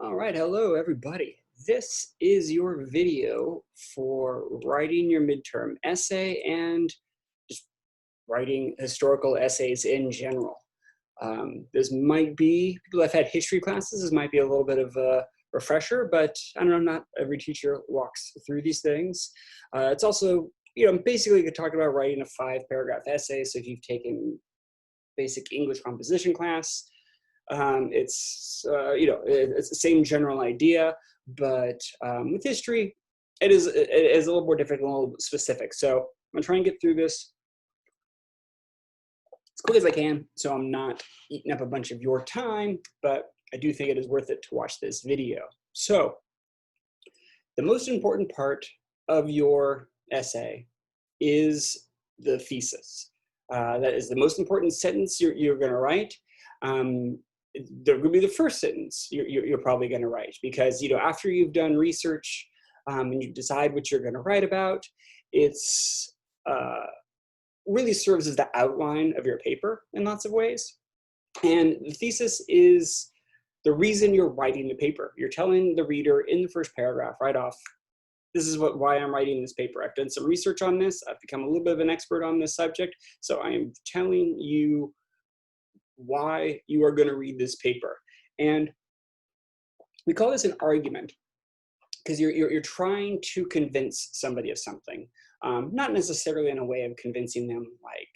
All right, hello everybody. This is your video for writing your midterm essay and just writing historical essays in general. This might be, people that have had history classes, this might be a little bit of a refresher, but I don't know, not every teacher walks through these things. It's also, basically you're talking about writing a 5-paragraph essay. So if you've taken basic English composition class, it's the same general idea, but with history, it is a little more difficult, a little specific. So I'm gonna try and get through this as quick as I can, so I'm not eating up a bunch of your time, but I do think it is worth it to watch this video. So the most important part of your essay is the thesis. That is the most important sentence you're going to write. They're going to be the first sentence you're probably going to write, because after you've done research and you decide what you're going to write about, it's really serves as the outline of your paper in lots of ways. And the thesis is the reason you're writing the paper. You're telling the reader in the first paragraph right off, this is why I'm writing this paper. I've done some research on this. I've become a little bit of an expert on this subject. So I am telling you why you are going to read this paper. And we call this an argument because you're trying to convince somebody of something. Not necessarily in a way of convincing them like,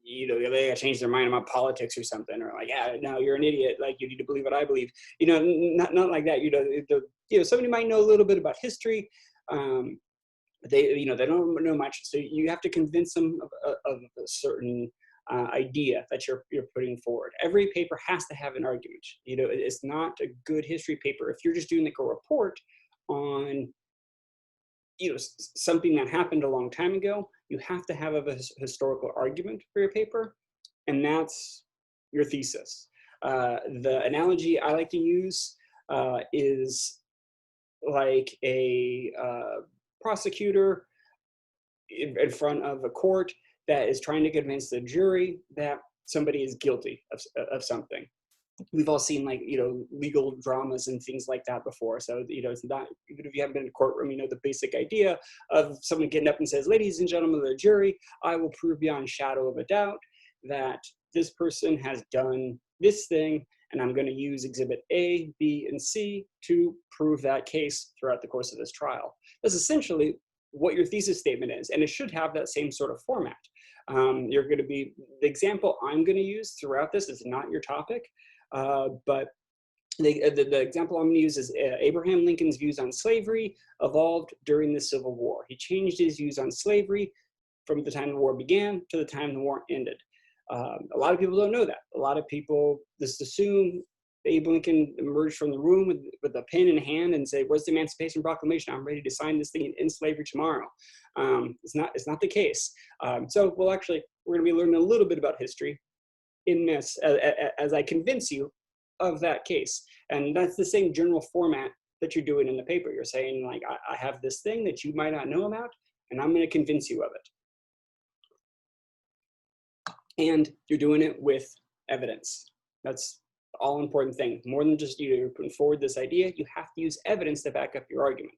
they gotta change their mind about politics or something, or like, yeah, no, you're an idiot, like you need to believe what I believe. Not like that. Somebody might know a little bit about history. They don't know much, so you have to convince them of a certain idea that you're putting forward. Every paper has to have an argument. It's not a good history paper if you're just doing like a report on something that happened a long time ago. You have to have a historical argument for your paper, and that's your thesis. The analogy I like to use is like a prosecutor in front of a court that is trying to convince the jury that somebody is guilty of something. We've all seen legal dramas and things like that before. So, it's not, even if you haven't been in a courtroom, the basic idea of someone getting up and says, ladies and gentlemen of the jury, I will prove beyond shadow of a doubt that this person has done this thing, and I'm going to use exhibit A, B, and C to prove that case throughout the course of this trial. That's essentially what your thesis statement is, and it should have that same sort of format. The example I'm going to use throughout this is not your topic, but the example I'm going to use is Abraham Lincoln's views on slavery evolved during the Civil War. He changed his views on slavery from the time the war began to the time the war ended. A lot of people don't know that. A lot of people just assume Abe Lincoln emerged from the room with a pen in hand and say, where's the Emancipation Proclamation? I'm ready to sign this thing in slavery tomorrow. It's not the case. So we're going to be learning a little bit about history in this as I convince you of that case. And that's the same general format that you're doing in the paper. You're saying, like, I have this thing that you might not know about, and I'm going to convince you of it. And you're doing it with evidence. That's the all important thing. More than just you're putting forward this idea, you have to use evidence to back up your argument.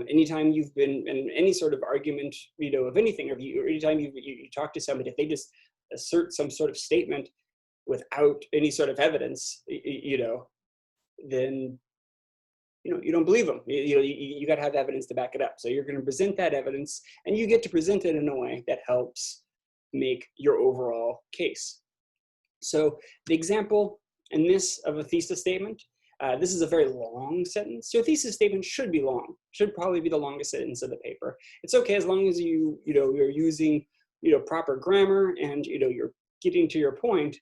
Anytime you've been in any sort of argument, of anything, or anytime you talk to somebody, if they just assert some sort of statement without any sort of evidence, then you don't believe them. You got to have evidence to back it up. So you're going to present that evidence, and you get to present it in a way that helps make your overall case. So the example in this of a thesis statement, this is a very long sentence. Your thesis statement should be long, should probably be the longest sentence of the paper. It's okay as long as you're using proper grammar and you're getting to your point.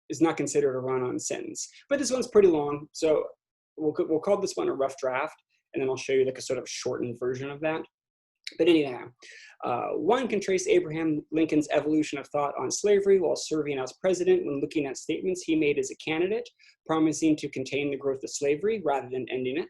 Is not considered a run-on sentence. But this one's pretty long, so we'll call this one a rough draft, and then I'll show you like a sort of shortened version of that. But anyhow, one can trace Abraham Lincoln's evolution of thought on slavery while serving as president when looking at statements he made as a candidate, promising to contain the growth of slavery rather than ending it.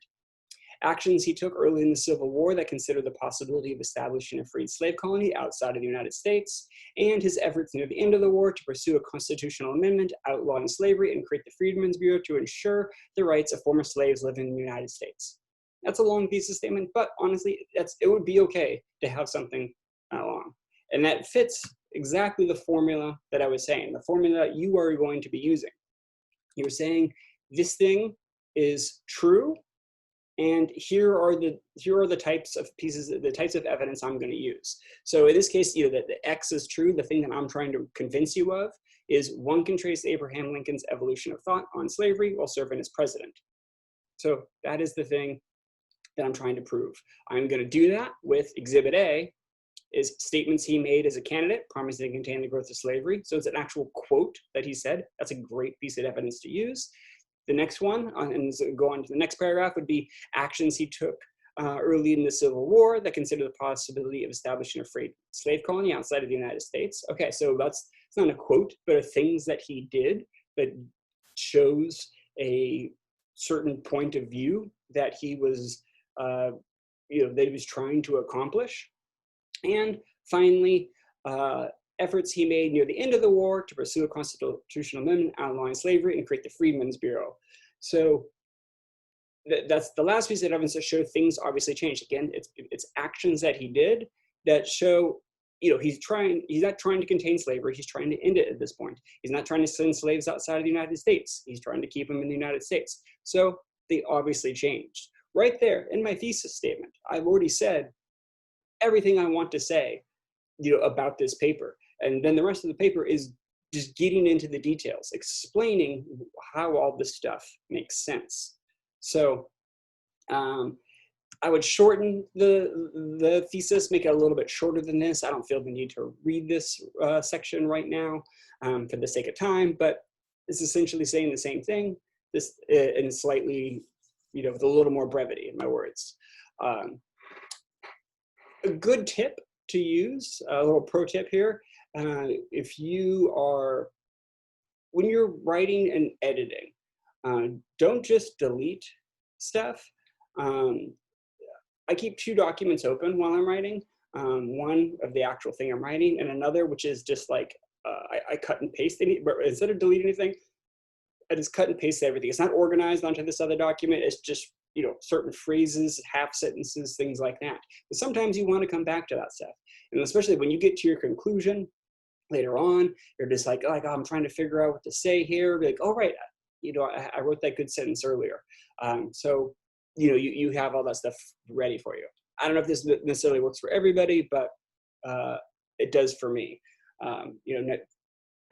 actions he took early in the Civil War that considered the possibility of establishing a freed slave colony outside of the United States, and his efforts near the end of the war to pursue a constitutional amendment outlawing slavery and create the Freedmen's Bureau to ensure the rights of former slaves living in the United States. That's a long thesis statement, but honestly, it would be okay to have something that long. And that fits exactly the formula that I was saying, the formula that you are going to be using. You're saying this thing is true, and here are the types of pieces, the types of evidence I'm going to use. So in this case, that the X is true. The thing that I'm trying to convince you of is one can trace Abraham Lincoln's evolution of thought on slavery while serving as president. So that is the thing that I'm trying to prove. I'm going to do that with Exhibit A, is statements he made as a candidate, promising to contain the growth of slavery. So it's an actual quote that he said. That's a great piece of evidence to use. The next one, and go on to the next paragraph, would be actions he took early in the Civil War that considered the possibility of establishing a freed slave colony outside of the United States. Okay, so it's not a quote, but things that he did that shows a certain point of view that he was, that he was trying to accomplish. And finally, efforts he made near the end of the war to pursue a constitutional amendment outlawing slavery and create the Freedmen's Bureau. So that's the last piece of evidence that show things obviously changed. Again, it's actions that he did that show, he's not trying to contain slavery. He's trying to end it at this point. He's not trying to send slaves outside of the United States. He's trying to keep them in the United States. So they obviously changed. Right there in my thesis statement, I've already said everything I want to say, about this paper. And then the rest of the paper is just getting into the details, explaining how all this stuff makes sense. So I would shorten the thesis, make it a little bit shorter than this. I don't feel the need to read this section right now for the sake of time, but it's essentially saying the same thing, this in slightly, with a little more brevity in my words. A good tip to use, a little pro tip here, if you are, when you're writing and editing, don't just delete stuff. I keep two documents open while I'm writing, one of the actual thing I'm writing and another which is just like, I cut and paste it, but instead of deleting anything, I just cut and paste everything. It's not organized onto this other document, it's just certain phrases, half sentences, things like that. But sometimes you want to come back to that stuff. And especially when you get to your conclusion later on, you're just like, oh, I'm trying to figure out what to say here. Be like, oh, right, I wrote that good sentence earlier. So, you have all that stuff ready for you. I don't know if this necessarily works for everybody, but it does for me.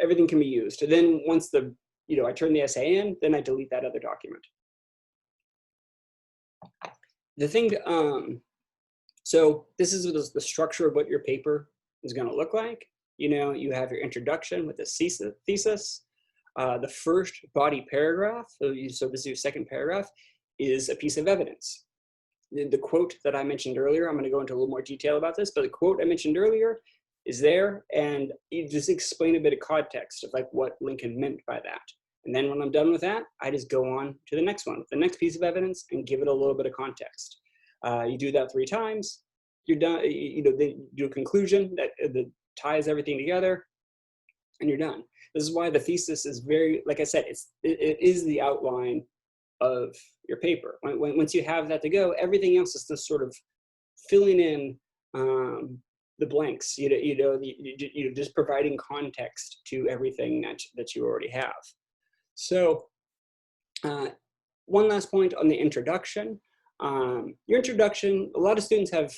Everything can be used. And then once I turn the essay in, then I delete that other document. The thing, so this is the structure of what your paper is going to look like. You have your introduction with the thesis. The first body paragraph, so this is your second paragraph, is a piece of evidence. The quote that I mentioned earlier, I'm going to go into a little more detail about this, but the quote I mentioned earlier is there, and you just explain a bit of context of like what Lincoln meant by that. And then when I'm done with that, I just go on to the next one, the next piece of evidence, and give it a little bit of context. You do that 3 times, you're done. Then you do a conclusion that ties everything together, and you're done. This is why the thesis is very, like I said, it is the outline of your paper. Once you have that to go, everything else is just sort of filling in the blanks. Just providing context to everything that you already have. So one last point on the introduction. Your introduction, a lot of students have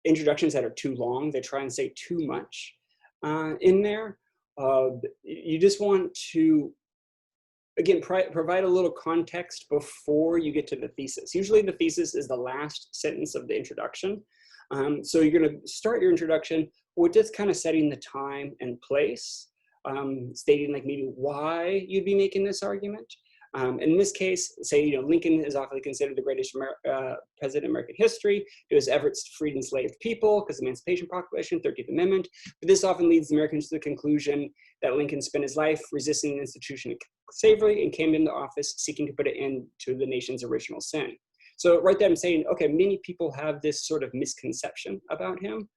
introductions that are too long. They try and say too much in there. You just want to, again, provide a little context before you get to the thesis. Usually the thesis is the last sentence of the introduction. So you're going to start your introduction with just kind of setting the time and place. Stating like maybe why you'd be making this argument. In this case, say, Lincoln is often considered the greatest president in American history due to his efforts to free enslaved people because of the Emancipation Proclamation, 13th Amendment. But this often leads Americans to the conclusion that Lincoln spent his life resisting the institution of slavery and came into office seeking to put an end to the nation's original sin. So right there I'm saying, okay, many people have this sort of misconception about him.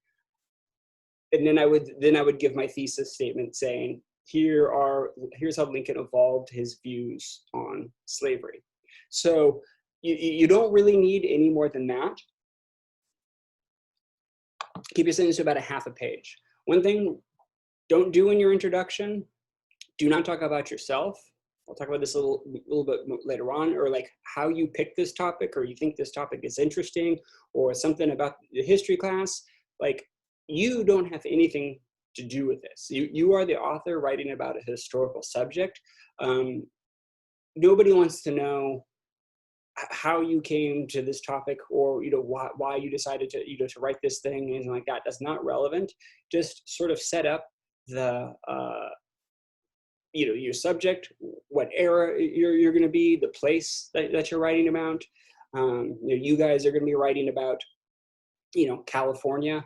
And then I would give my thesis statement saying, here's how Lincoln evolved his views on slavery. So you don't really need any more than that. Keep your sentence to about a half a page. One thing, don't do in your introduction, do not talk about yourself. I'll talk about this a little bit later on, or like how you pick this topic, or you think this topic is interesting, or something about the history class. Like, you don't have anything to do with this. You are the author writing about a historical subject. Nobody wants to know how you came to this topic, or why you decided to to write this thing, anything like that. That's not relevant. Just sort of set up the your subject, what era you're going to be, the place that you're writing about. You guys are going to be writing about California,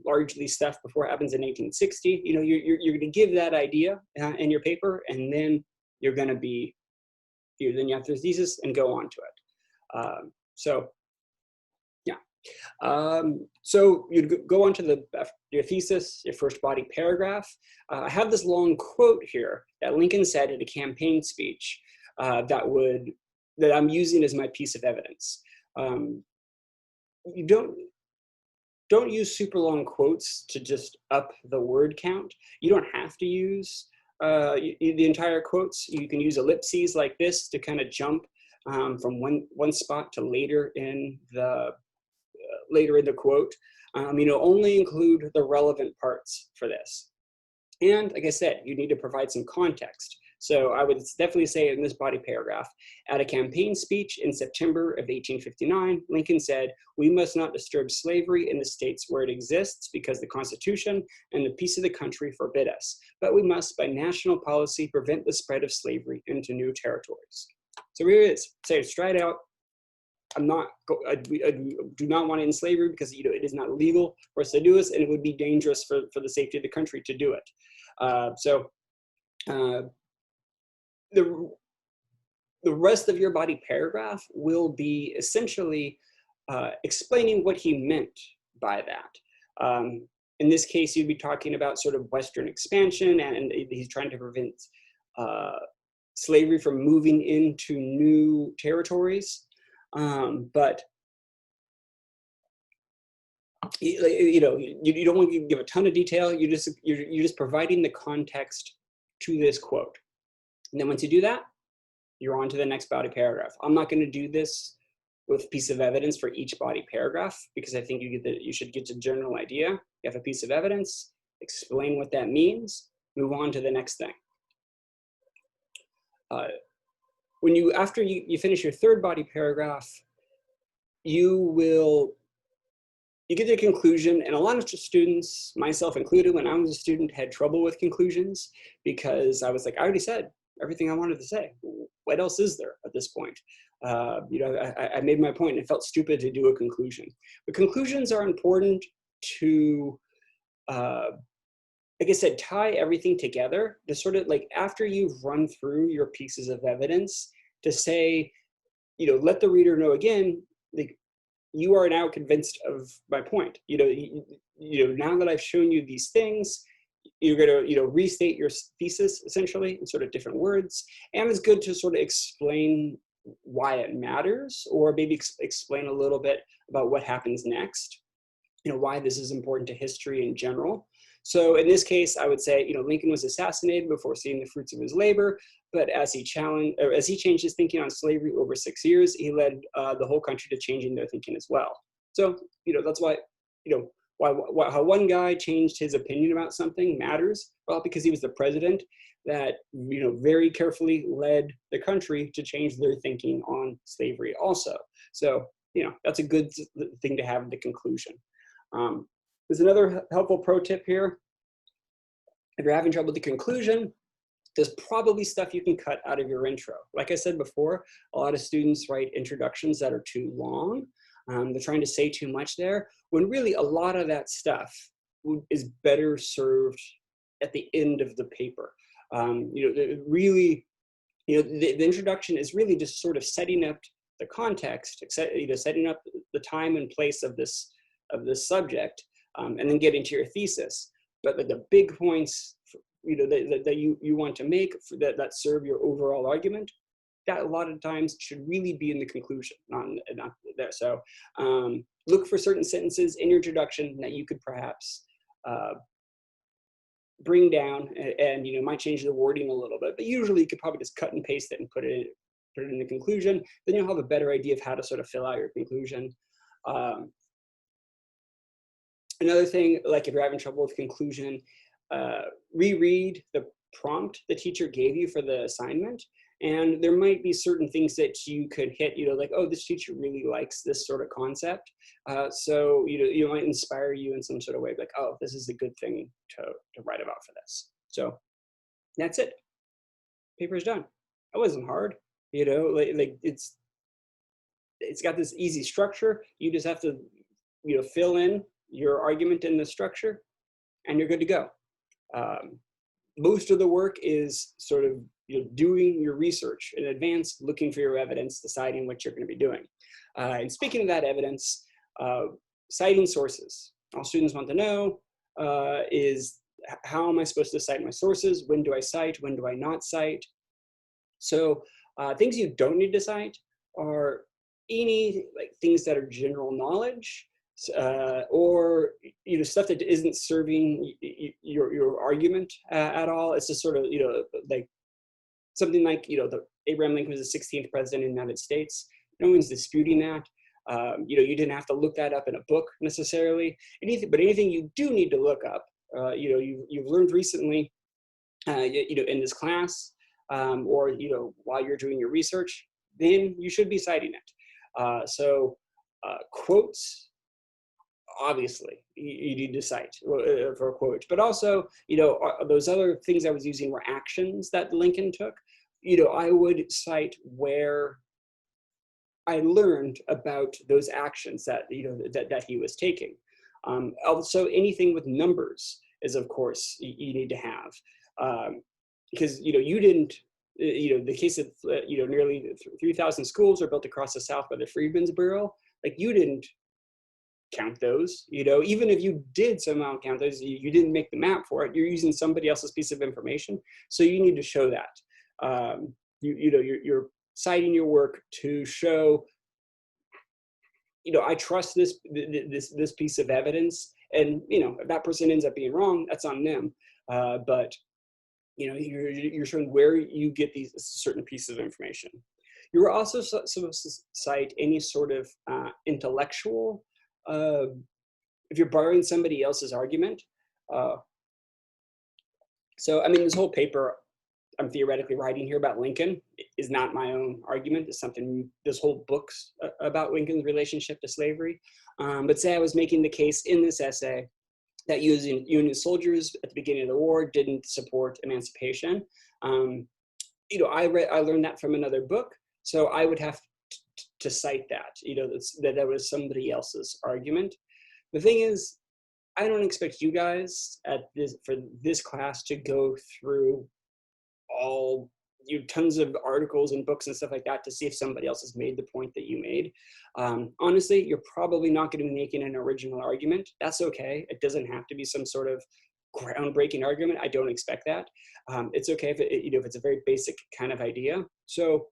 largely stuff before it happens in 1860. You're going to give that idea in your paper, and then you're going to be then you have the thesis and go on to it. So you'd go on to your thesis, your first body paragraph. I have this long quote here that Lincoln said at a campaign speech that I'm using as my piece of evidence. You don't use super long quotes to just up the word count. You don't have to use the entire quotes. You can use ellipses like this to kind of jump from one spot to later in the quote. Only include the relevant parts for this. And like I said, you need to provide some context. So I would definitely say in this body paragraph, at a campaign speech in September of 1859, Lincoln said, "We must not disturb slavery in the states where it exists because the Constitution and the peace of the country forbid us. But we must, by national policy, prevent the spread of slavery into new territories." So here it is. Say it straight out. I do not want to end slavery because it is not legal for us to do this, and it would be dangerous for the safety of the country to do it. The rest of your body paragraph will be essentially explaining what he meant by that. In this case, you'd be talking about sort of Western expansion, and he's trying to prevent slavery from moving into new territories. But you don't want to give a ton of detail. You're just providing the context to this quote. And then once you do that, you're on to the next body paragraph. I'm not going to do this with piece of evidence for each body paragraph because I think you should get a general idea. You have a piece of evidence, explain what that means, move on to the next thing. After you finish your third body paragraph, you get to a conclusion, and a lot of students, myself included, when I was a student, had trouble with conclusions because I was like, I already said everything I wanted to say. What else is there at this point? I made my point, and it felt stupid to do a conclusion. But conclusions are important to, like I said, tie everything together to sort of like after you've run through your pieces of evidence to say, let the reader know again, like, you are now convinced of my point. Now that I've shown you these things, you're going to, restate your thesis essentially in sort of different words. And it's good to sort of explain why it matters, or maybe explain a little bit about what happens next, why this is important to history in general. So in this case, I would say, Lincoln was assassinated before seeing the fruits of his labor, but as he changed his thinking on slavery over 6 years, he led the whole country to changing their thinking as well. So, that's why, how one guy changed his opinion about something matters. Well, because he was the president that, very carefully led the country to change their thinking on slavery also. So, that's a good thing to have in the conclusion. There's another helpful pro tip here. If you're having trouble with the conclusion, there's probably stuff you can cut out of your intro. Like I said before, a lot of students write introductions that are too long. They're trying to say too much there, when really a lot of that stuff is better served at the end of the paper. The introduction is really just sort of setting up the context, setting up the time and place of this subject, and then get into your thesis. But the big points, that you want to make that serve your overall argument, that a lot of times should really be in the conclusion, not there. So look for certain sentences in your introduction that you could perhaps bring down, and might change the wording a little bit, but usually you could probably just cut and paste it and put it in the conclusion. Then you'll have a better idea of how to sort of fill out your conclusion. Another thing, like if you're having trouble with conclusion, reread the prompt the teacher gave you for the assignment. And there might be certain things that you could hit, like, oh, this teacher really likes this sort of concept. So, it might inspire you in some sort of way, like, oh, this is a good thing to write about for this. So that's it. Paper's done. That wasn't hard, like it's got this easy structure. You just have to, fill in your argument in the structure and you're good to go. Most of the work is sort of doing your research in advance, looking for your evidence, deciding what you're going to be doing. And speaking of that evidence, citing sources. All students want to know is, how am I supposed to cite my sources? When do I cite? When do I not cite? So things you don't need to cite are any things that are general knowledge, or stuff that isn't serving your argument at all. It's just sort of like something like Abraham Lincoln was the 16th president of the United States. No one's disputing that. You didn't have to look that up in a book necessarily. But anything you do need to look up, you've learned recently, in this class, or while you're doing your research, then you should be citing it. So quotes. Obviously, you need to cite for a quote, but also, those other things I was using were actions that Lincoln took. I would cite where I learned about those actions that, that he was taking. Also, anything with numbers is, of course, you need to have, because, you didn't, the case of, nearly 3,000 schools are built across the South by the Freedmen's Bureau. Like, you didn't count those, even if you did somehow count those, you didn't make the map for it. You're using somebody else's piece of information. So you need to show that. You're citing your work to show, I trust this piece of evidence, and, if that person ends up being wrong, that's on them. But, you're showing where you get these certain pieces of information. You're also supposed to cite any sort of intellectual, if you're borrowing somebody else's argument. So, I mean, this whole paper I'm theoretically writing here about Lincoln is not my own argument. It's something, this whole book's about Lincoln's relationship to slavery. But say I was making the case in this essay that Union soldiers at the beginning of the war didn't support emancipation. I learned that from another book, so I would have to cite that, that was somebody else's argument. The thing is, I don't expect you guys for this class to go through all tons of articles and books and stuff like that to see if somebody else has made the point that you made. Honestly, you're probably not going to be making an original argument. That's okay. It doesn't have to be some sort of groundbreaking argument. I don't expect that. It's okay if if it's a very basic kind of idea. So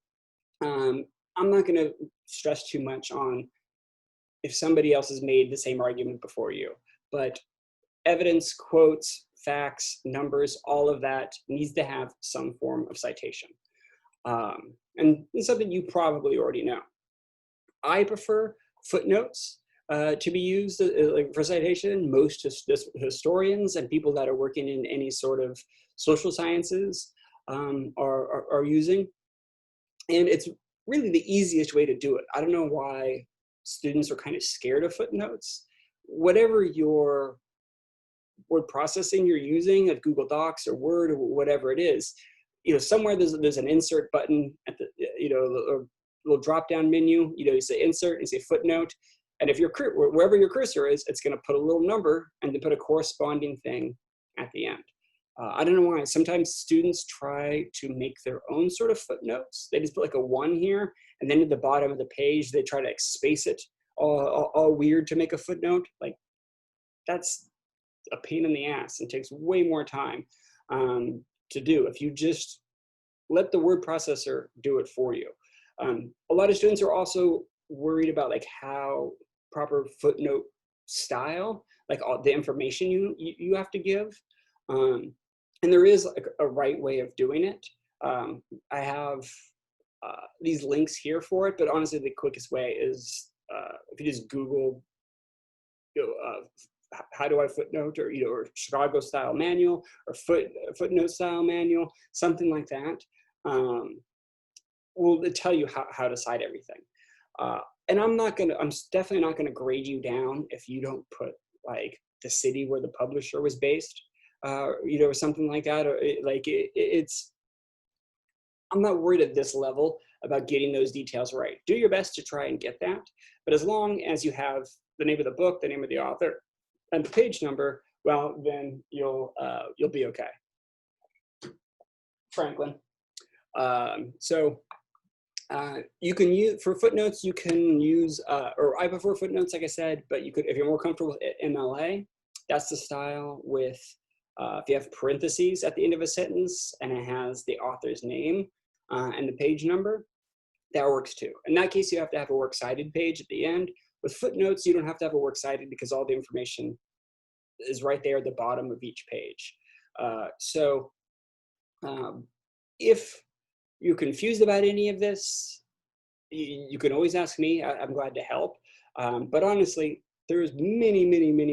I'm not going to stress too much on if somebody else has made the same argument before you, but evidence, quotes, facts, numbers, all of that needs to have some form of citation. And it's something you probably already know. I prefer footnotes to be used for citation. Most historians and people that are working in any sort of social sciences are using. And it's really the easiest way to do it. I don't know why students are kind of scared of footnotes. Whatever your word processing you're using, like Google Docs or Word or whatever it is, somewhere there's an insert button at the, a little drop-down menu. You say insert and you say footnote, and if wherever your cursor is, it's going to put a little number and then put a corresponding thing at the end. I don't know why. Sometimes students try to make their own sort of footnotes. They just put like a 1 here, and then at the bottom of the page, they try to like space it all weird to make a footnote. Like, that's a pain in the ass and takes way more time to do if you just let the word processor do it for you. A lot of students are also worried about like how proper footnote style, like all the information you have to give. And there is like a right way of doing it. I have these links here for it, but honestly, the quickest way is if you just Google, you know, how do I footnote, or or Chicago style manual, or footnote style manual, something like that. Will tell you how to cite everything. And I'm definitely not gonna grade you down if you don't put like the city where the publisher was based, or something like that. Or it's, I'm not worried at this level about getting those details right. Do your best to try and get that, but as long as you have the name of the book, the name of the author, and the page number, well, then you'll be okay. Franklin. You can use, for footnotes, you can use, or I prefer footnotes, like I said, but you could, if you're more comfortable with MLA, that's the style with, if you have parentheses at the end of a sentence and it has the author's name and the page number, that works too. In that case, you have to have a works cited page at the end. With footnotes, you don't have to have a works cited because all the information is right there at the bottom of each page. If you're confused about any of this, you can always ask me. I'm glad to help. But honestly, there's many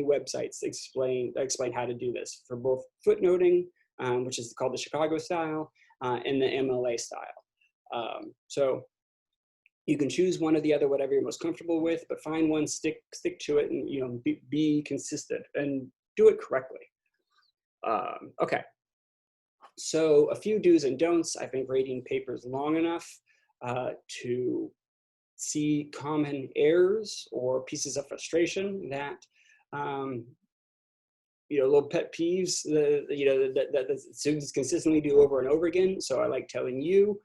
websites that explain how to do this for both footnoting, which is called the Chicago style, and the MLA style. So you can choose one or the other, whatever you're most comfortable with, but find one, stick to it, and be consistent and do it correctly. Okay. So a few do's and don'ts. I've been grading papers long enough to see common errors or pieces of frustration that, little pet peeves that students consistently do over and over again. So I like telling you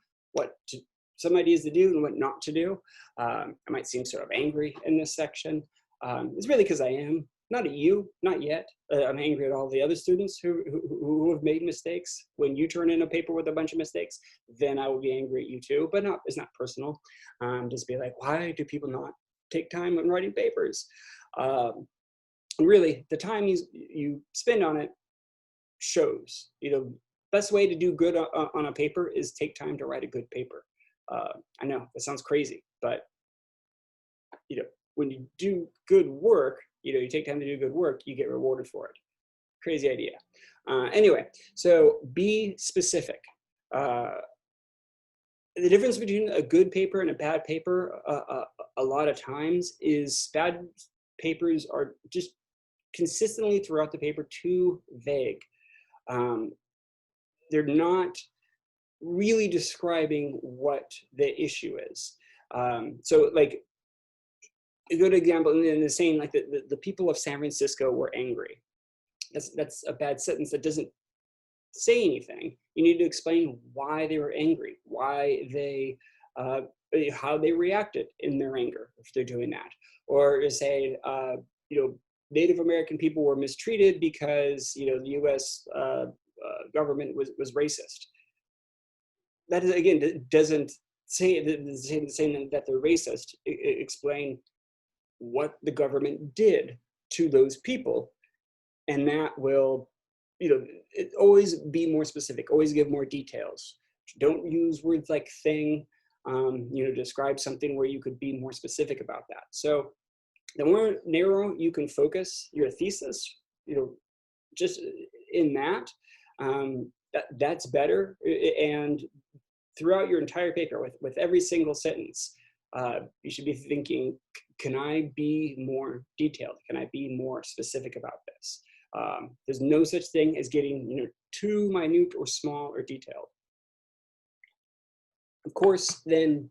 some ideas to do and what not to do. I might seem sort of angry in this section. It's really because I am. Not at you, not yet. I'm angry at all the other students who have made mistakes. When you turn in a paper with a bunch of mistakes, then I will be angry at you too, but it's not personal. Just be like, why do people not take time on writing papers? Really, the time you spend on it shows. Best way to do good on a paper is take time to write a good paper. I know that sounds crazy, but when you do good work, you take time to do good work, you get rewarded for it. Crazy idea. Anyway, so be specific. The difference between a good paper and a bad paper, a lot of times, is bad papers are just consistently throughout the paper too vague. They're not really describing what the issue is. So like, a good example in the saying, like the people of San Francisco were angry. That's a bad sentence that doesn't say anything. You need to explain why they were angry, why they, how they reacted in their anger if they're doing that, or say, Native American people were mistreated because the U.S. Government was racist. That is, again, doesn't say that they're racist. Explain what the government did to those people, and that will, always be more specific, always give more details. Don't use words like thing, describe something where you could be more specific about that. So the more narrow you can focus your thesis, just in that, that's better. And throughout your entire paper, with every single sentence, you should be thinking, can I be more detailed? Can I be more specific about this? There's no such thing as getting too minute or small or detailed. Of course, then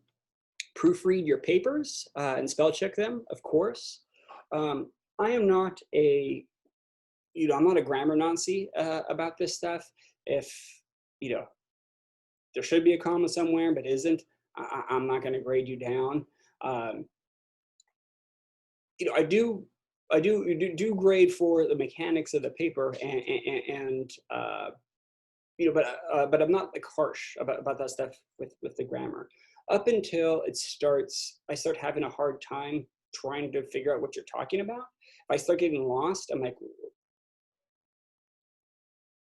proofread your papers and spell check them, of course. I am not a I'm not a grammar Nazi about this stuff. If, there should be a comma somewhere, but isn't, I'm not going to grade you down. Um, I do grade for the mechanics of the paper, and but I'm not like harsh about that stuff with the grammar. Up until I start having a hard time trying to figure out what you're talking about. If I start getting lost, I'm like,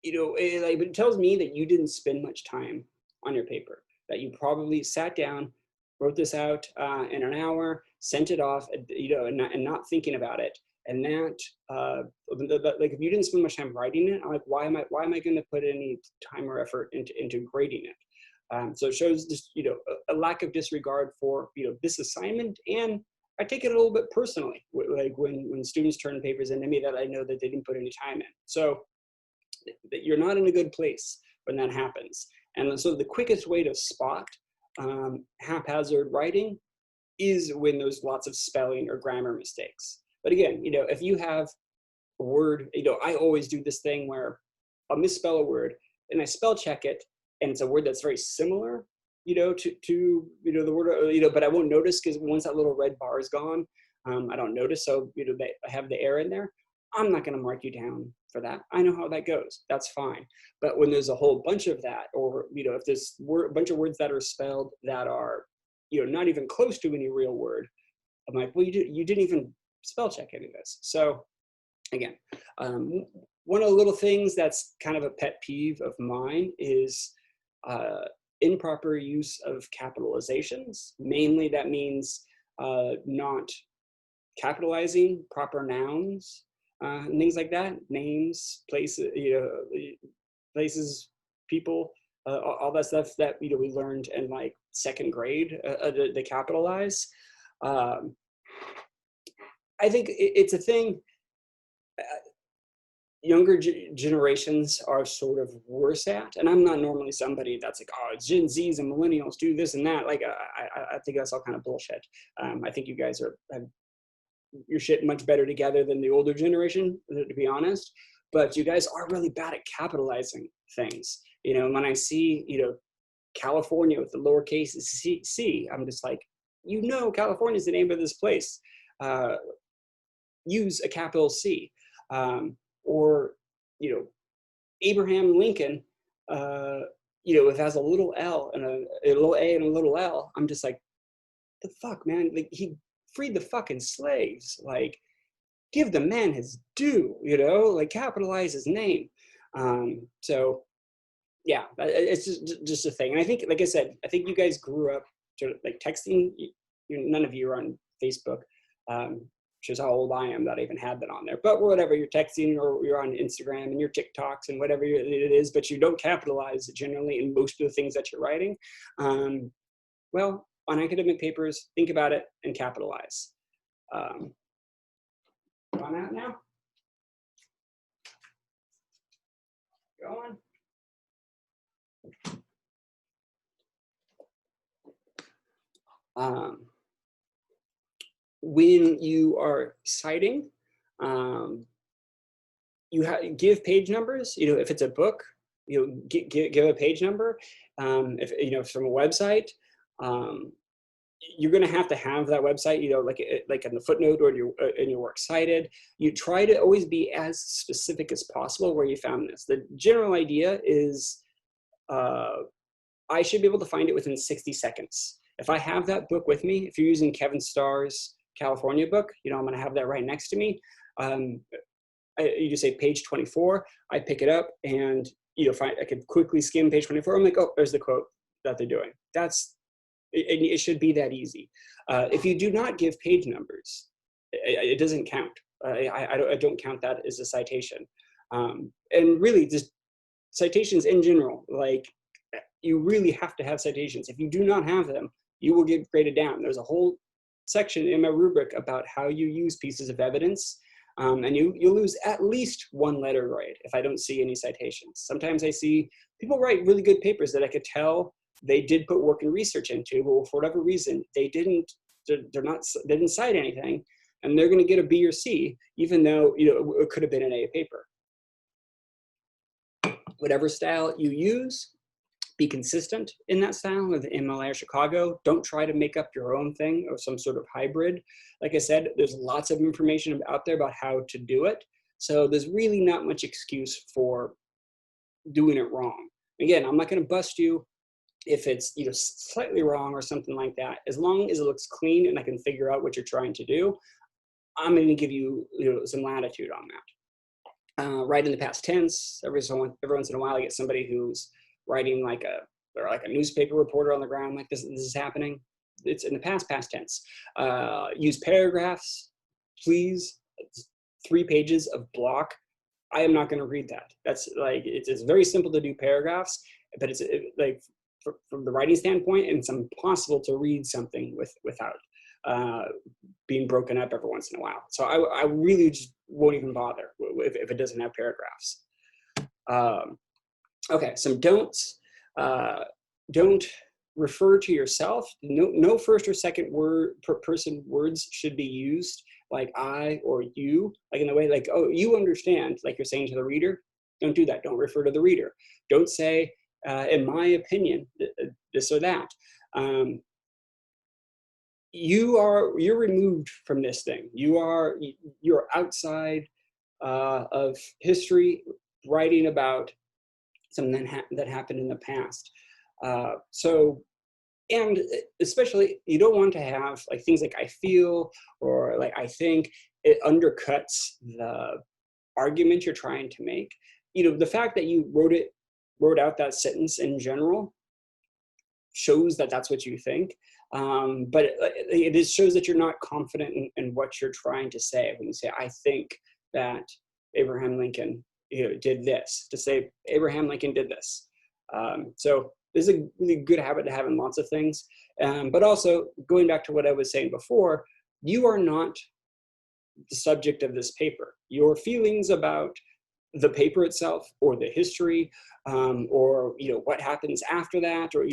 it tells me that you didn't spend much time on your paper, that you probably sat down, wrote this out in an hour, sent it off, and not thinking about it. And that, like, if you didn't spend much time writing it, I'm like, why am I going to put any time or effort into grading it? So it shows just, a lack of disregard for, this assignment. And I take it a little bit personally, like when students turn papers into me that I know that they didn't put any time in. So that you're not in a good place when that happens. And so the quickest way to spot haphazard writing is when there's lots of spelling or grammar mistakes. But again, if you have a word, I always do this thing where I'll misspell a word and I spell check it, and it's a word that's very similar, to the word, but I won't notice because once that little red bar is gone, I don't notice. So, I have the error in there. I'm not going to mark you down for that. I know how that goes. That's fine. But when there's a whole bunch of that, or, if there's a bunch of words that are spelled that are, not even close to any real word, I'm like, well, you didn't even spell check any of this. So again, one of the little things that's kind of a pet peeve of mine is improper use of capitalizations. Mainly that means not capitalizing proper nouns, and things like that, names, places, places, people, all that stuff that we learned in like second grade to capitalize. I think it's a thing. Younger generations are sort of worse at, and I'm not normally somebody that's like, oh, Gen Zs and millennials do this and that. Like, I think that's all kind of bullshit. I think you guys have your shit much better together than the older generation, to be honest. But you guys are really bad at capitalizing things. When I see, California with the lowercase c, I'm just like, California is the name of this place. Use a capital C. Or, Abraham Lincoln, if it has a little L and a little A and a little L, I'm just like, the fuck, man? Like, he freed the fucking slaves. Like, give the man his due, like, capitalize his name. So yeah, it's just a thing. And I think, like I said, I think you guys grew up to, like, texting. None of you are on Facebook, which is how old I am that I even had that on there. But whatever, you're texting or you're on Instagram and your TikToks and whatever it is, but you don't capitalize generally in most of the things that you're writing. Well, on academic papers, think about it and capitalize. On out now. Go on. When you are citing, you give page numbers. If it's a book, give a page number. If it's from a website, you're going to have that website, like in the footnote or in your works cited. You try to always be as specific as possible where you found this. The general idea is I should be able to find it within 60 seconds. If I have that book with me, if you're using Kevin Starr's California book, I'm going to have that right next to me. You just say page 24. I pick it up and I could quickly skim page 24. I'm like, oh, there's the quote that they're doing. It should be that easy. If you do not give page numbers, it doesn't count. I don't count that as a citation. And really, just citations in general, like, you really have to have citations. If you do not have them, you will get graded down. There's a whole section in my rubric about how you use pieces of evidence, and you'll lose at least one letter grade if I don't see any citations. Sometimes I see people write really good papers that I could tell they did put work and research into, but for whatever reason, they didn't cite anything, and they're going to get a B or C, even though it could have been an A paper. whatever style you use, be consistent in that style with MLA or Chicago. Don't try to make up your own thing or some sort of hybrid. Like I said, there's lots of information out there about how to do it. So there's really not much excuse for doing it wrong. Again, I'm not going to bust you if it's slightly wrong or something like that. As long as it looks clean and I can figure out what you're trying to do, I'm going to give you, some latitude on that. Write in the past tense. Every once in a while, I get somebody who's writing like a newspaper reporter on the ground, like this is happening. It's in the past tense. Use paragraphs, please. It's 3 pages of block. I am not going to read that. That's like, it's very simple to do paragraphs, but it's like from the writing standpoint, and it's impossible to read something without being broken up every once in a while. So I really just won't even bother if it doesn't have paragraphs. Okay, some don'ts. Don't refer to yourself. No first or second person words should be used, like I or you, like in the way like, oh, you understand, like you're saying to the reader. Don't do that. Don't refer to the reader. Don't say, in my opinion, this or that. You're removed from this thing. You're outside of history, writing about something that happened in the past. And especially, you don't want to have like things like I feel or like I think. It undercuts the argument you're trying to make. The fact that you wrote out that sentence in general shows that that's what you think. But it just shows that you're not confident in what you're trying to say. When you say, I think that Abraham Lincoln did this, to say Abraham Lincoln did this. So this is a really good habit to have in lots of things. But also, going back to what I was saying before, you are not the subject of this paper. Your feelings about the paper itself or the history or what happens after that, or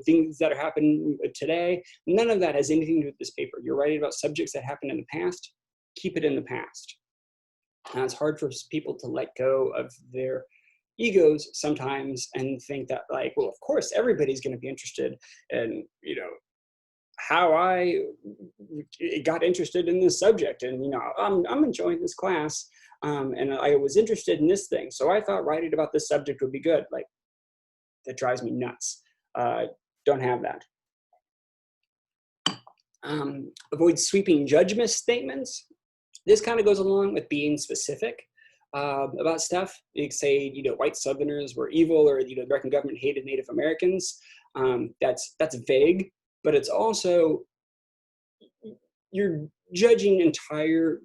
things that are happening today, none of that has anything to do with this paper. You're writing about subjects that happened in the past. Keep it in the past. And it's hard for people to let go of their egos sometimes and think that, like, well, of course everybody's going to be interested in how I got interested in this subject, and I'm enjoying this class, and I was interested in this thing, so I thought writing about this subject would be good. Like, that drives me nuts. Don't have that. Avoid sweeping judgment statements. This kind of goes along with being specific about stuff. You could say, white Southerners were evil, or the American government hated Native Americans. That's vague, but it's also, you're judging entire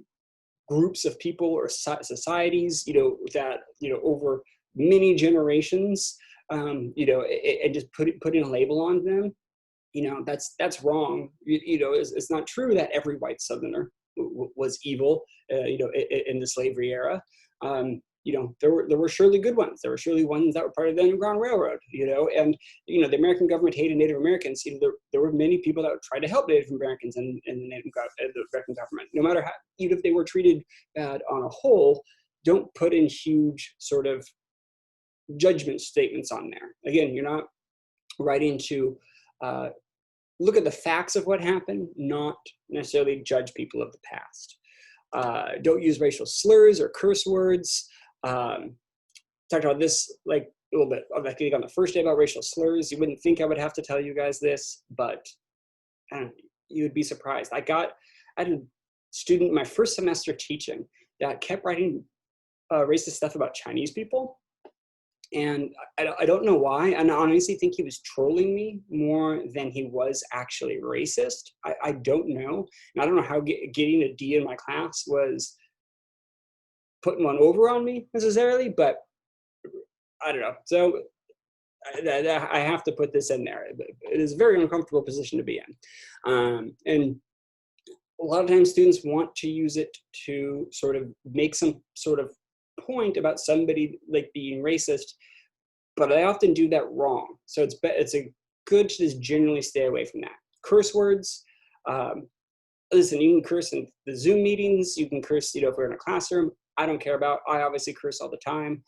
groups of people or societies, that over many generations, and just putting a label on them. That's wrong. It's not true that every white Southerner was evil, in the slavery era. There were surely good ones. There were surely ones that were part of the Underground Railroad, and, the American government hated Native Americans. There were many people that would try to help Native Americans in the American government, no matter how, even if they were treated bad on a whole. Don't put in huge sort of judgment statements on there. Again, you're not writing to look at the facts of what happened, not necessarily judge people of the past. Don't use racial slurs or curse words. Talked about this like a little bit, I think, on the first day about racial slurs. You wouldn't think I would have to tell you guys this, but you would be surprised. I had a student in my first semester teaching that kept writing racist stuff about Chinese people. And I don't know why. And I honestly think he was trolling me more than he was actually racist. I don't know. And I don't know how getting a D in my class was putting one over on me necessarily, but I don't know. So I have to put this in there. It is a very uncomfortable position to be in. And a lot of times students want to use it to sort of make some sort of point about somebody like being racist, but I often do that wrong. So it's a good to just generally stay away from that. Curse words. Listen, you can curse in the Zoom meetings. You can curse, if we're in a classroom. I don't care about. I obviously curse all the time.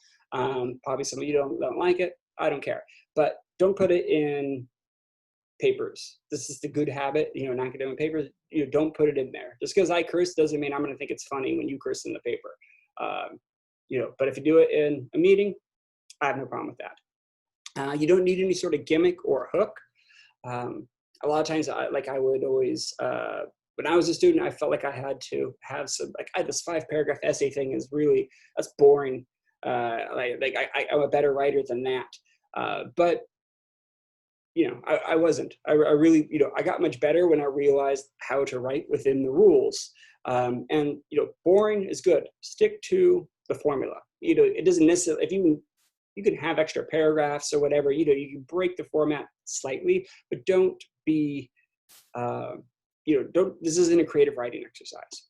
Probably some of you don't like it. I don't care. But don't put it in papers. This is the good habit, in academic papers. Don't put it in there. Just because I curse doesn't mean I'm going to think it's funny when you curse in the paper. But if you do it in a meeting, I have no problem with that. You don't need any sort of gimmick or hook. A lot of times, I would always, when I was a student, I felt like I had to have some, this 5-paragraph essay thing is really, that's boring. I'm a better writer than that. But I wasn't. I really, I got much better when I realized how to write within the rules. And boring is good. Stick to the formula. It doesn't necessarily, if you can have extra paragraphs or whatever, you can break the format slightly, but don't be, this isn't a creative writing exercise.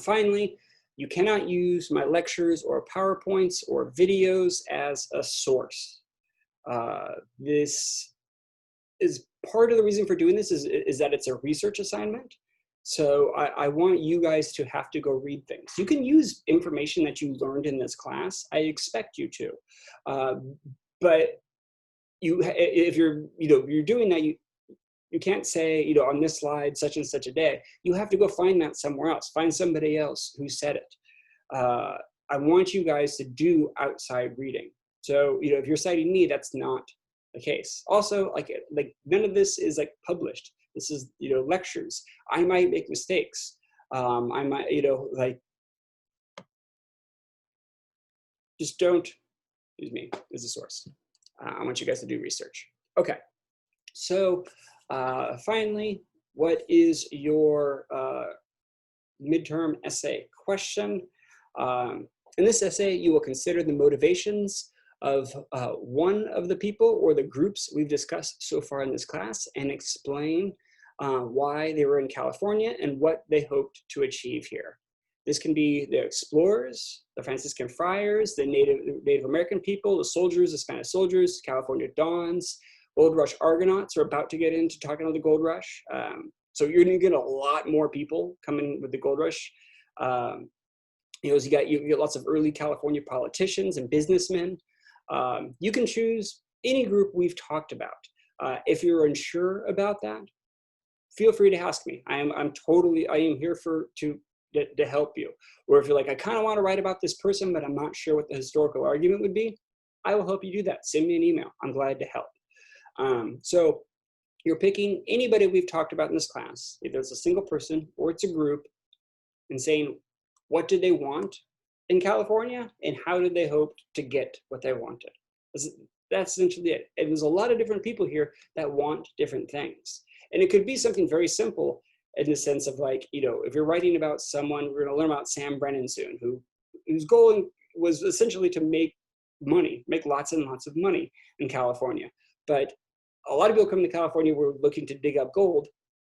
Finally, you cannot use my lectures or PowerPoints or videos as a source. This is part of the reason for doing this is that it's a research assignment. So I want you guys to have to go read things. You can use information that you learned in this class. I expect you to, but if you're doing that, you can't say, on this slide, such and such a day. You have to go find that somewhere else. Find somebody else who said it. I want you guys to do outside reading. So, if you're citing me, that's not the case. Also, none of this is published. This is, lectures. I might make mistakes. I might, just don't use me as a source. I want you guys to do research. Okay. So finally, what is your midterm essay question? In this essay, you will consider the motivations of one of the people or the groups we've discussed so far in this class and explain why they were in California and what they hoped to achieve here. This can be the explorers, the Franciscan friars, the Native American people, the soldiers, the Spanish soldiers, California Dons, Gold Rush Argonauts. Are about to get into talking about the Gold Rush. So you're going to get a lot more people coming with the Gold Rush. You get lots of early California politicians and businessmen. You can choose any group we've talked about. If you're unsure about that, feel free to ask me. I am here to help you. Or if you're like, I kind of want to write about this person, but I'm not sure what the historical argument would be, I will help you do that. Send me an email. I'm glad to help. So you're picking anybody we've talked about in this class, either it's a single person or it's a group, and saying, what did they want in California and how did they hope to get what they wanted? That's essentially it. And there's a lot of different people here that want different things. And it could be something very simple in the sense of if you're writing about someone, we're going to learn about Sam Brennan soon, whose goal was essentially to make money, make lots and lots of money in California. But a lot of people coming to California were looking to dig up gold.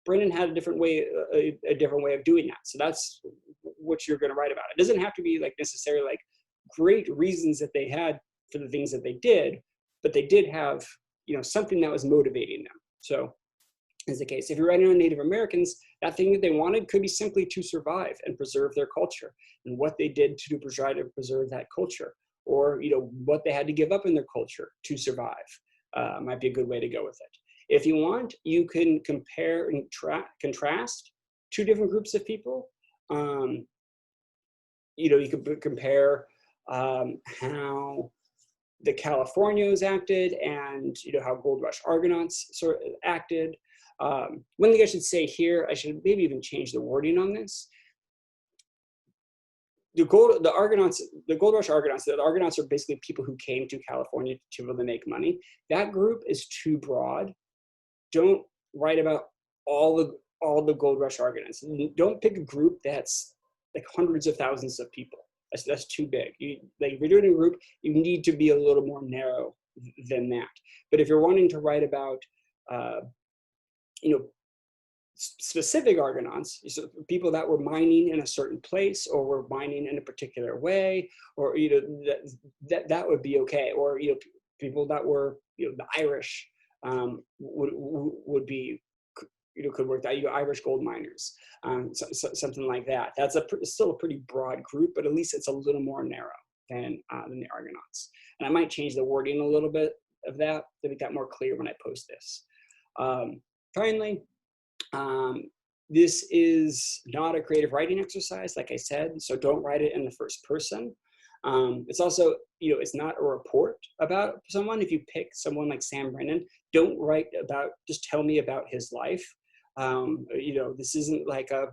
Brennan had a different way of doing that. So that's what you're going to write about. It doesn't have to be necessarily great reasons that they had for the things that they did, but they did have something that was motivating them. So is the case. If you're writing on Native Americans, that thing that they wanted could be simply to survive and preserve their culture and what they did to try to preserve that culture, or what they had to give up in their culture to survive. Might be a good way to go with it. If you want, you can compare and contrast two different groups of people. You could compare how the Californios acted and how Gold Rush Argonauts sort of acted. One thing I should say here, I should maybe even change the wording on this. The Gold Rush Argonauts, the Argonauts are basically people who came to California to be able to make money. That group is too broad. Don't write about all the Gold Rush Argonauts. Don't pick a group that's hundreds of thousands of people. That's too big. If you're doing a group, you need to be a little more narrow than that. But if you're wanting to write about specific Argonauts, so people that were mining in a certain place or were mining in a particular way, or that would be okay. Or people that were the Irish would be could work that. Irish gold miners, something like that. That's still a pretty broad group, but at least it's a little more narrow. than the Argonauts. And I might change the wording a little bit of that to make that more clear when I post this. Finally, this is not a creative writing exercise, like I said, so don't write it in the first person. It's also, it's not a report about someone. If you pick someone like Sam Brennan, don't write about, just tell me about his life. This isn't like a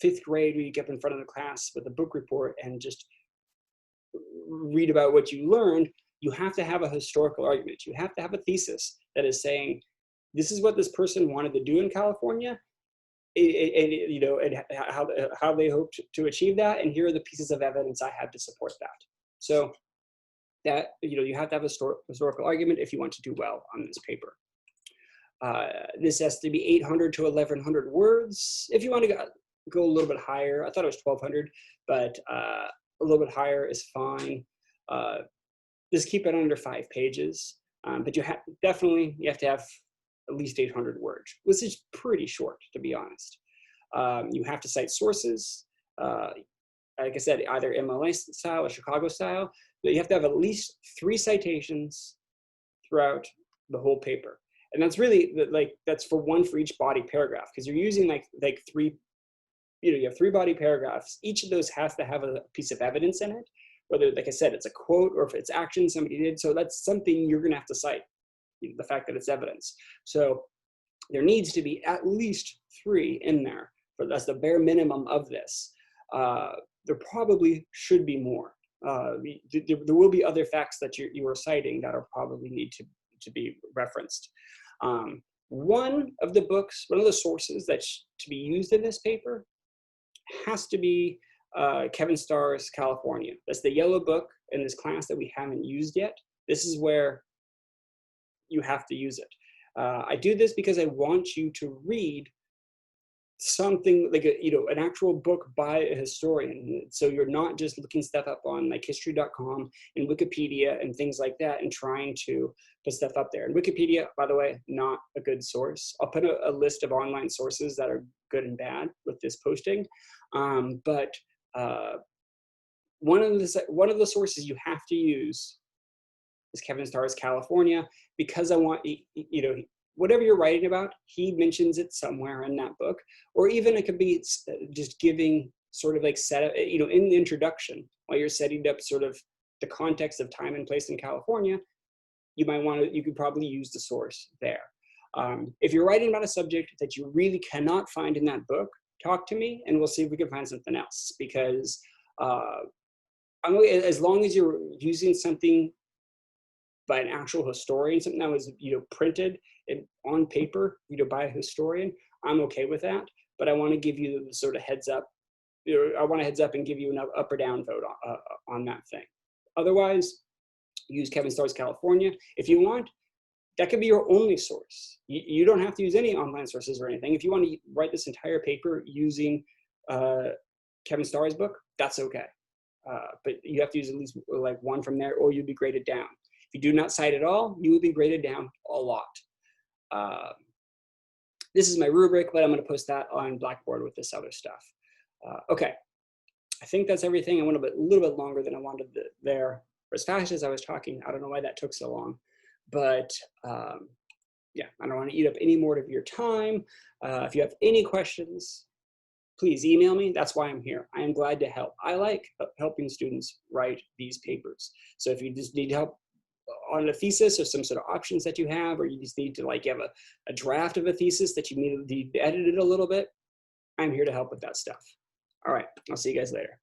5th grade where you get up in front of the class with a book report and just read about what you learned. You have to have a historical argument. You have to have a thesis that is saying, this is what this person wanted to do in California, and how they hoped to achieve that, and here are the pieces of evidence I have to support that. So that, you have to have a historical argument if you want to do well on this paper. This has to be 800 to 1,100 words. If you want to go a little bit higher, I thought it was 1,200, but a little bit higher is fine. Just keep it under 5 pages, but you have to have at least 800 words, which is pretty short, to be honest. You have to cite sources, like I said, either MLA style or Chicago style, but you have to have at least 3 citations throughout the whole paper. And that's really, that's for each body paragraph, because you're using like 3, you have 3 body paragraphs. Each of those has to have a piece of evidence in it, whether, like I said, it's a quote or if it's action somebody did. So that's something you're gonna have to cite, the fact that it's evidence. So there needs to be at least 3 in there, but that's the bare minimum of this. There probably should be more. There will be other facts that you are citing that are probably need to be referenced. One of the sources that's to be used in this paper has to be Kevin Starr's California. That's the yellow book in this class that we haven't used yet. This is where you have to use it. I do this because I want you to read something like an actual book by a historian. So you're not just looking stuff up on like history.com and Wikipedia and things like that and trying to put stuff up there. And Wikipedia, by the way, not a good source. I'll put a list of online sources that are good and bad with this posting. But one of the sources you have to use is Kevin Starr's California, because I want, whatever you're writing about, he mentions it somewhere in that book. Or even it could be just giving sort of like in the introduction, while you're setting up sort of the context of time and place in California, you could probably use the source there. If you're writing about a subject that you really cannot find in that book, talk to me and we'll see if we can find something else. Because as long as you're using something by an actual historian, something that was printed on paper by a historian, I'm okay with that. But I want to give you the sort of heads up. I want a heads up and give you an up or down vote on that thing. Otherwise, use Kevin Starr's California. If you want, that could be your only source. You don't have to use any online sources or anything. If you want to write this entire paper using Kevin Starr's book, that's okay. But you have to use at least like one from there, or you'll be graded down. If you do not cite at all, you will be graded down a lot. This is my rubric, but I'm going to post that on Blackboard with this other stuff. Okay, I think that's everything. I went a little bit longer than I wanted there. As fast as I was talking, I don't know why that took so long. But yeah, I don't want to eat up any more of your time. If you have any questions, please email me. That's why I'm here. I am glad to help. I like helping students write these papers. So if you just need help on a thesis or some sort of options that you have, or you just need to you have a draft of a thesis that you need to edit it a little bit, I'm here to help with that stuff. All right, I'll see you guys later.